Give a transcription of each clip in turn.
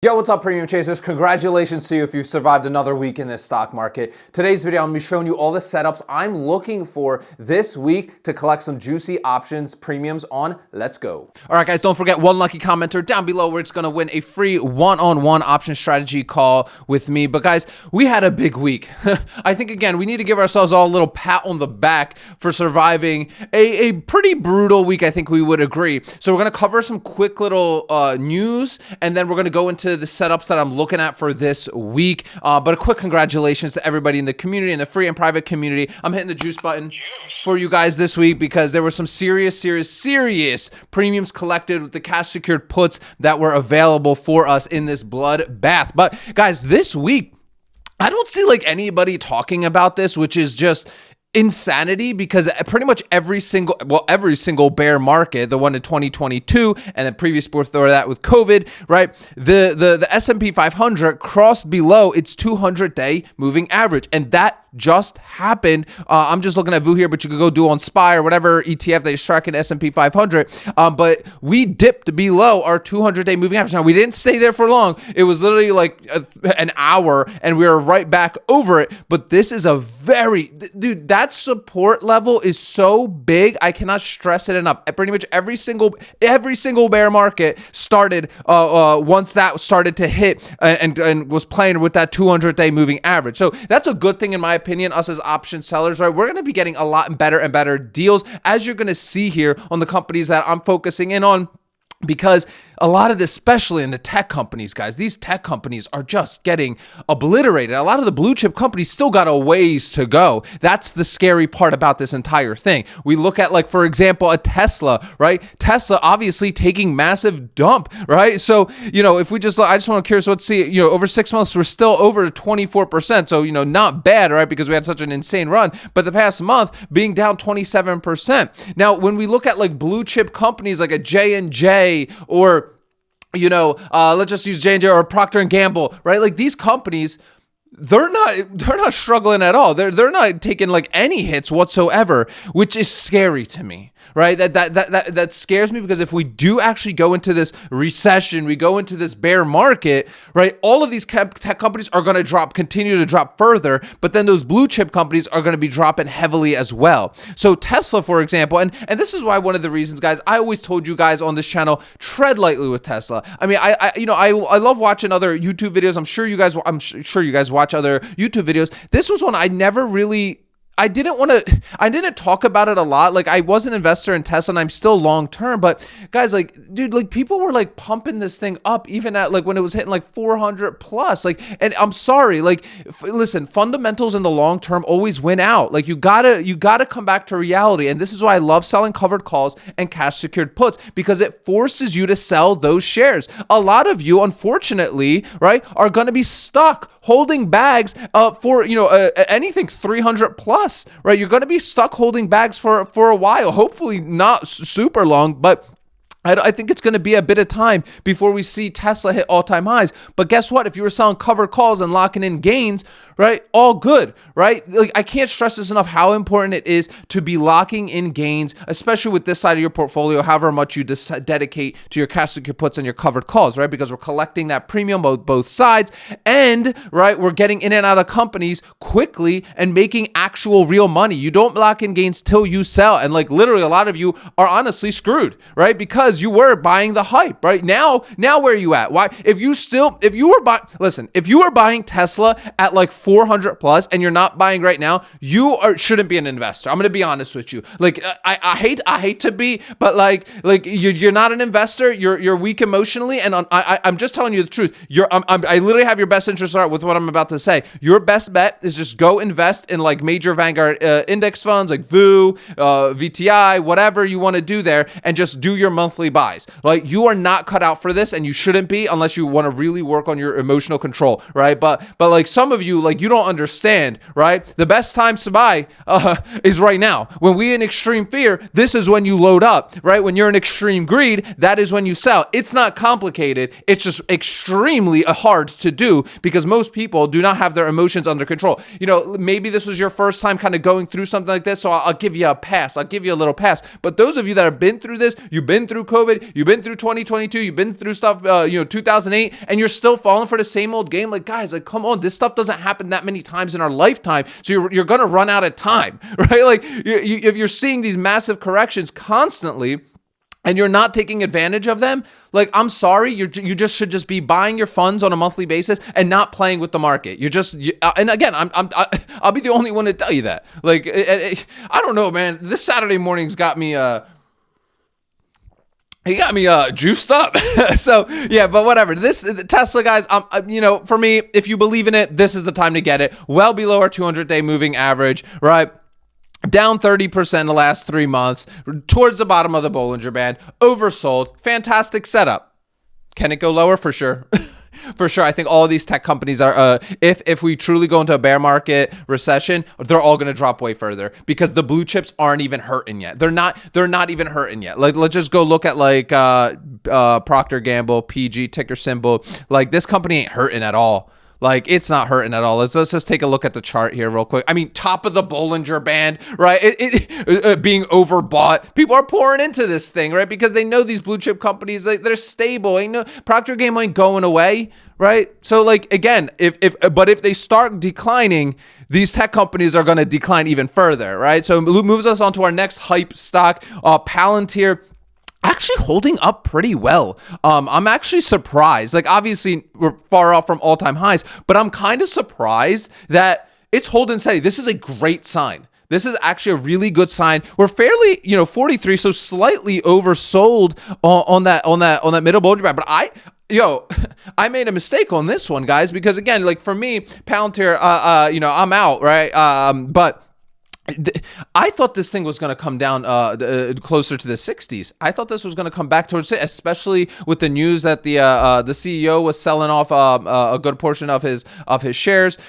Yo, what's up, Premium Chasers? Congratulations to you if you've survived another week in this stock market. Today's video, I'm gonna be showing you all the setups I'm looking for this week to collect some juicy options premiums on. Let's go. All right, guys, don't forget one lucky commenter down below where it's gonna win a free one-on-one option strategy call with me. But guys, we had a big week. I think, again, we need to give ourselves all a little pat on the back for surviving a pretty brutal week, I think we would agree. So we're gonna cover some quick little news, and then we're gonna go into the setups that I'm looking at for this week. But a quick congratulations to everybody in the community, in the free and private community. I'm hitting the juice button for you guys this week because there were some serious premiums collected with the cash secured puts that were available for us in this bloodbath. But guys, this week, I don't see like anybody talking about this, which is just insanity, because pretty much every single bear market, the one in 2022 and then previous before that with COVID, right? The S&P 500 crossed below its 200-day moving average, and that just happened. I'm just looking at VU here, but you could go do on SPY or whatever ETF that is tracking S&P 500. But we dipped below our 200-day moving average. Now, we didn't stay there for long. It was literally like an hour, and we were right back over it. But this is dude, that support level is so big. I cannot stress it enough. Pretty much every single bear market started once that started to hit and was playing with that 200-day moving average. So that's a good thing in my opinion, us as option sellers, right? We're going to be getting a lot better and better deals, as you're going to see here on the companies that I'm focusing in on. Because a lot of this, especially in the tech companies, guys, these tech companies are just getting obliterated. A lot of the blue chip companies still got a ways to go. That's the scary part about this entire thing. We look at, like, for example, a Tesla, right? Tesla obviously taking massive dump, right? So, if we just look, I just want to curious, let's see, over 6 months, we're still over 24%. So, not bad, right? Because we had such an insane run. But the past month being down 27%. Now, when we look at like blue chip companies like a J&J or let's just use J&J or Procter & Gamble, right? Like these companies, they're not struggling at all. They're not taking like any hits whatsoever, which is scary to me, right? That scares me, because if we do actually go into this recession, we go into this bear market, right? All of these tech companies are going to continue to drop further, but then those blue chip companies are going to be dropping heavily as well. So Tesla, for example, and this is why one of the reasons, guys, I always told you guys on this channel, tread lightly with Tesla. I mean, I love watching other YouTube videos. I'm sure you guys watch other YouTube videos. This was one I didn't talk about it a lot. Like, I was an investor in Tesla and I'm still long-term, but guys, like, dude, like people were like pumping this thing up even at like when it was hitting like 400 plus, like, and I'm sorry, like, listen, fundamentals in the long-term always win out. Like you gotta come back to reality. And this is why I love selling covered calls and cash secured puts, because it forces you to sell those shares. A lot of you, unfortunately, right, are going to be stuck holding bags for, anything 300 plus. Right, you're going to be stuck holding bags for a while, hopefully not super long, but I think it's going to be a bit of time before we see Tesla hit all-time highs. But guess what? If you were selling covered calls and locking in gains, right, all good, right? Like, I can't stress this enough how important it is to be locking in gains, especially with this side of your portfolio, however much you dedicate to your cash secured puts and your covered calls, right? Because we're collecting that premium both sides, and, right, we're getting in and out of companies quickly and making actual real money. You don't lock in gains till you sell. And like literally a lot of you are honestly screwed, right? Because you were buying the hype, right? Now where are you at? Why? If you were buying Tesla at like 400 plus and you're not buying right now, shouldn't be an investor. I'm going to be honest with you. Like, I hate to be, but like you're not an investor. You're weak emotionally. And I'm just telling you the truth. I literally have your best interest at heart with what I'm about to say. Your best bet is just go invest in like major Vanguard index funds like VU, VTI, whatever you want to do there, and just do your monthly buys. Like, you are not cut out for this, and you shouldn't be unless you want to really work on your emotional control, right? But like some of you, like, you don't understand, right? The best times to buy is right now. When we in extreme fear, this is when you load up, right? When you're in extreme greed, that is when you sell. It's not complicated. It's just extremely hard to do because most people do not have their emotions under control. You know, maybe this was your first time kind of going through something like this, so I'll give you a pass. I'll give you a little pass. But those of you that have been through this, you've been through COVID, you've been through 2022, you've been through stuff, 2008, and you're still falling for the same old game. Like, guys, like, come on, this stuff doesn't happen that many times in our lifetime. So you're going to run out of time, right? Like, if you're seeing these massive corrections constantly, and you're not taking advantage of them, like, I'm sorry, you just should just be buying your funds on a monthly basis and not playing with the market. And again, I'll be the only one to tell you that. Like, I don't know, man. This Saturday morning's got me. He got me juiced up. So yeah, but whatever. This Tesla, guys, for me, if you believe in it, this is the time to get it. Well below our 200-day moving average, right? Down 30% the last 3 months, towards the bottom of the Bollinger Band, oversold, fantastic setup. Can it go lower? For sure. For sure. I think all of these tech companies are, if we truly go into a bear market recession, they're all going to drop way further because the blue chips aren't even hurting yet. They're not even hurting yet. Like, let's just go look at like Procter & Gamble, PG, ticker symbol. Like, this company ain't hurting at all. Like, it's not hurting at all. Let's just take a look at the chart here real quick. I mean, top of the Bollinger Band, right? Being overbought. People are pouring into this thing, right? Because they know these blue chip companies, they're stable. Procter & Gamble ain't going away, right? So, like, again, if they start declining, these tech companies are going to decline even further, right? So it moves us on to our next hype stock, Palantir. Actually holding up pretty well. I'm actually surprised. Like, obviously, we're far off from all-time highs, but I'm kind of surprised that it's holding steady. This is a great sign. This is actually a really good sign. We're fairly, 43, so slightly oversold on that middle Bollinger Band. But I made a mistake on this one, guys, because again, like, for me, Palantir, I'm out, right? But I thought this thing was going to come down closer to the 60s. I thought this was going to come back towards it, especially with the news that the CEO was selling off a good portion of his shares.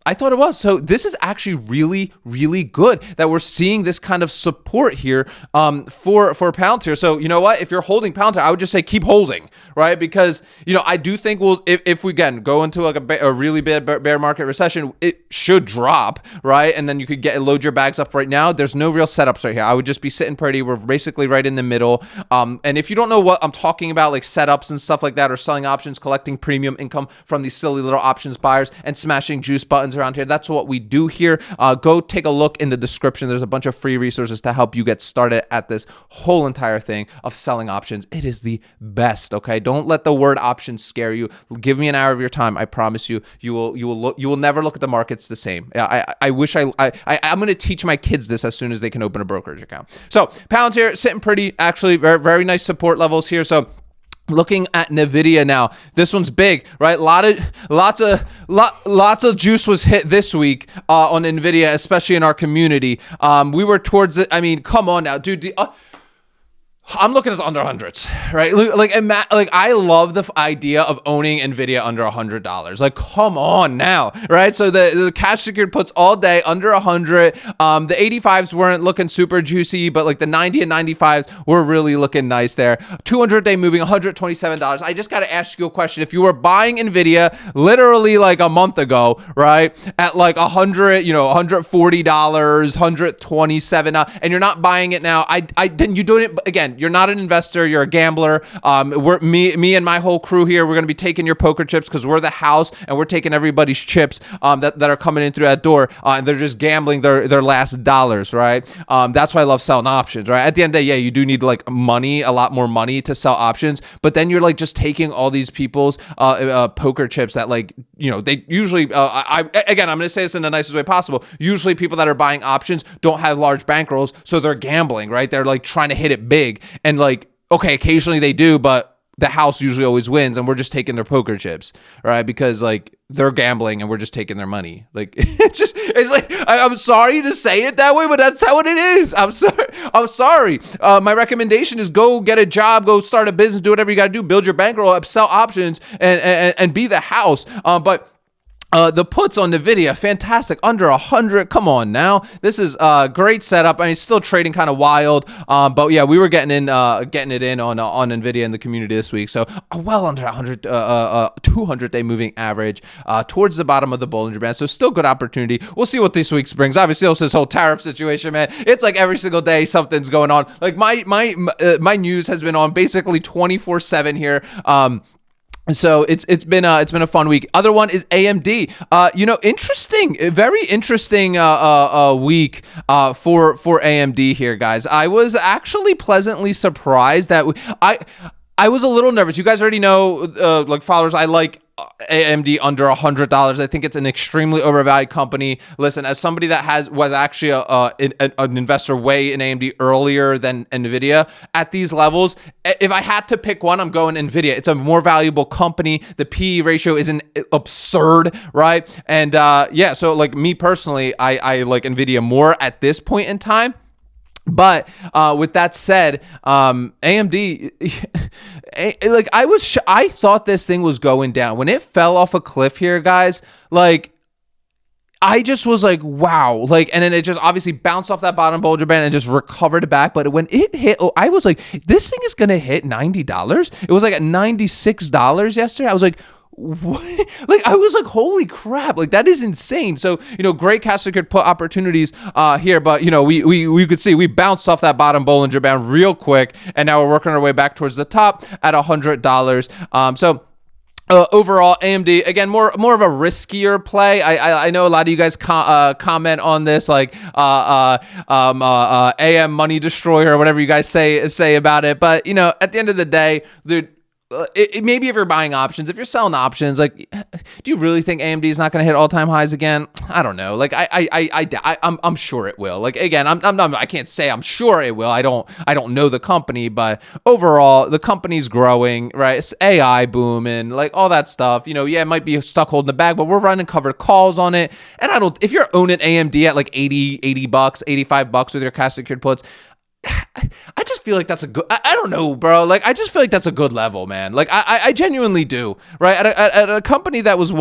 I thought it was. So this is actually really, really good that we're seeing this kind of support here for Palantir. So you know what? If you're holding Palantir, I would just say keep holding, right? Because I do think if we again go into like a really bad bear market recession, it should drop, right? And then you could load your bags up right now. There's no real setups right here. I would just be sitting pretty. We're basically right in the middle. And if you don't know what I'm talking about, like setups and stuff like that, or selling options, collecting premium income from these silly little options buyers, and smashing juice buttons around here, that's what we do here. Go take a look in the description. There's a bunch of free resources to help you get started at this whole entire thing of selling options. It is the best. Okay, don't let the word options scare you. Give me an hour of your time. I promise you, you will never look at the markets the same. I'm going to teach my kids this as soon as they can open a brokerage account. So Palantir sitting pretty, actually very, very nice support levels here. So looking at Nvidia now, this one's big, right? Lots of juice was hit this week on Nvidia, especially in our community. We were towards it. I mean, come on now, dude. I'm looking at the under hundreds, right? Like I love the idea of owning Nvidia under $100. Like, come on now, right? So the cash secured puts all day under 100. The 85s weren't looking super juicy, but like the 90 and 95s were really looking nice there. 200-day moving, $127. I just got to ask you a question. If you were buying Nvidia literally like a month ago, right, at like $140, $127, and you're not buying it now, then you doing it again. You're not an investor. You're a gambler. Me and my whole crew here, we're going to be taking your poker chips because we're the house and we're taking everybody's chips that are coming in through that door, and they're just gambling their last dollars, right? That's why I love selling options, right? At the end of the day, yeah, you do need like money, a lot more money to sell options, but then you're like just taking all these people's poker chips that like, they usually, I'm going to say this in the nicest way possible. Usually people that are buying options don't have large bankrolls, so they're gambling, right? They're like trying to hit it big. And like, okay, occasionally they do, but the house usually always wins, and we're just taking their poker chips, right? Because like they're gambling and we're just taking their money. Like it's like, I'm sorry to say it that way, but that's how it is. I'm sorry. My recommendation is go get a job, go start a business, do whatever you got to do, build your bankroll up, sell options, and be the house. But The puts on Nvidia, fantastic, under 100. Come on now, this is a great setup. I mean, it's still trading kind of wild, but yeah, we were getting it in on Nvidia in the community this week. So well under 100, 200-day moving average, towards the bottom of the Bollinger Band. So still good opportunity. We'll see what this week brings. Obviously, also this whole tariff situation, man. It's like every single day something's going on. Like my news has been on basically 24/7 here. So it's been a fun week. Other one is AMD. Interesting, very interesting week for AMD here, guys. I was actually pleasantly surprised that I was a little nervous. You guys already know, like followers, I like AMD under $100. I think it's an extremely overvalued company. Listen, as somebody that was actually an investor way in AMD earlier than Nvidia at these levels, if I had to pick one, I'm going Nvidia. It's a more valuable company. The PE ratio isn't absurd, right? And yeah, so like me personally, I like Nvidia more at this point in time. But with that said, AMD, like I thought this thing was going down when it fell off a cliff here, guys. Like I just was like, wow, like, and then it just obviously bounced off that bottom Bollinger Band and just recovered back. But when it hit, I was like, this thing is gonna hit $90. It was like at $96 yesterday. I was like, what? Like I was like, holy crap, like that is insane. So great cash secured put opportunities here, but we could see we bounced off that bottom Bollinger Band real quick, and now we're working our way back towards the top at $100. So overall, AMD, again, more of a riskier play. I know a lot of you guys comment on this, like AM money destroyer or whatever you guys say about it. But at the end of the day, dude, maybe if you're buying options, if you're selling options, like, do you really think AMD is not going to hit all-time highs again? I don't know. Like, I'm sure it will. Like, again, I can't say I'm sure it will. I don't know the company, but overall, the company's growing, right? It's AI booming, like all that stuff. Yeah, it might be stuck holding the bag, but we're running covered calls on it. And if you're owning AMD at like $80 bucks, $85 with your cash secured puts, I just feel like that's a good, I don't know, bro. Like, I just feel like that's a good level, man. Like, I genuinely do, right? At a company that was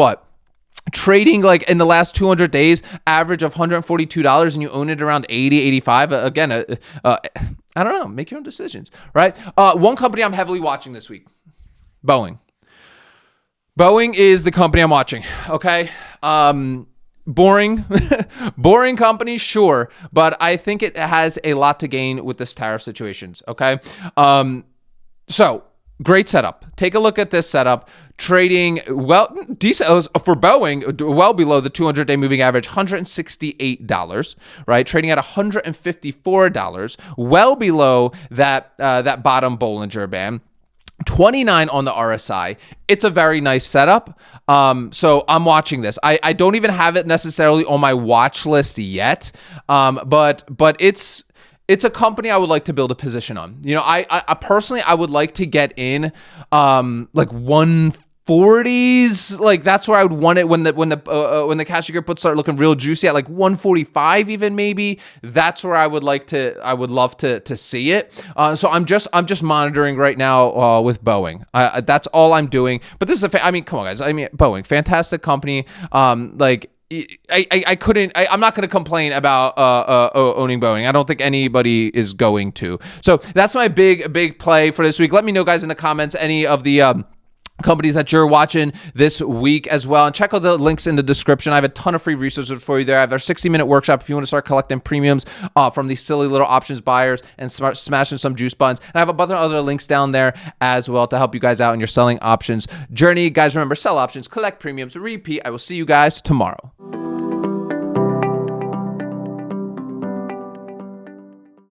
trading like in the last 200 days, average of $142, and you own it around 80, 85. Again, I don't know. Make your own decisions, right? One company I'm heavily watching this week, Boeing. Boeing is the company I'm watching, okay? Boring company, sure, but I think it has a lot to gain with this tariff situations, okay? So great setup. Take a look at this setup. Trading decent for Boeing, well below the 200-day moving average, $168, right? Trading at $154, well below that bottom Bollinger Band. 29 on the RSI. It's a very nice setup. So I'm watching this. I don't even have it necessarily on my watch list yet. But it's a company I would like to build a position on. I personally, I would like to get in like 140s, like that's where I would want it when the cash secured puts start looking real juicy at like 145 even maybe. That's where I would love to see it. So I'm just monitoring right now with Boeing. That's all I'm doing. But this is come on guys. Boeing, fantastic company. Like I'm not going to complain about owning Boeing. I don't think anybody is going to. So that's my big play for this week. Let me know, guys, in the comments any of the companies that you're watching this week as well. And check out the links in the description. I have a ton of free resources for you there. I have our 60-minute workshop if you want to start collecting premiums from these silly little options buyers and start smashing some juice buttons. And I have a bunch of other links down there as well to help you guys out in your selling options journey. Guys, remember, sell options, collect premiums, repeat. I will see you guys tomorrow.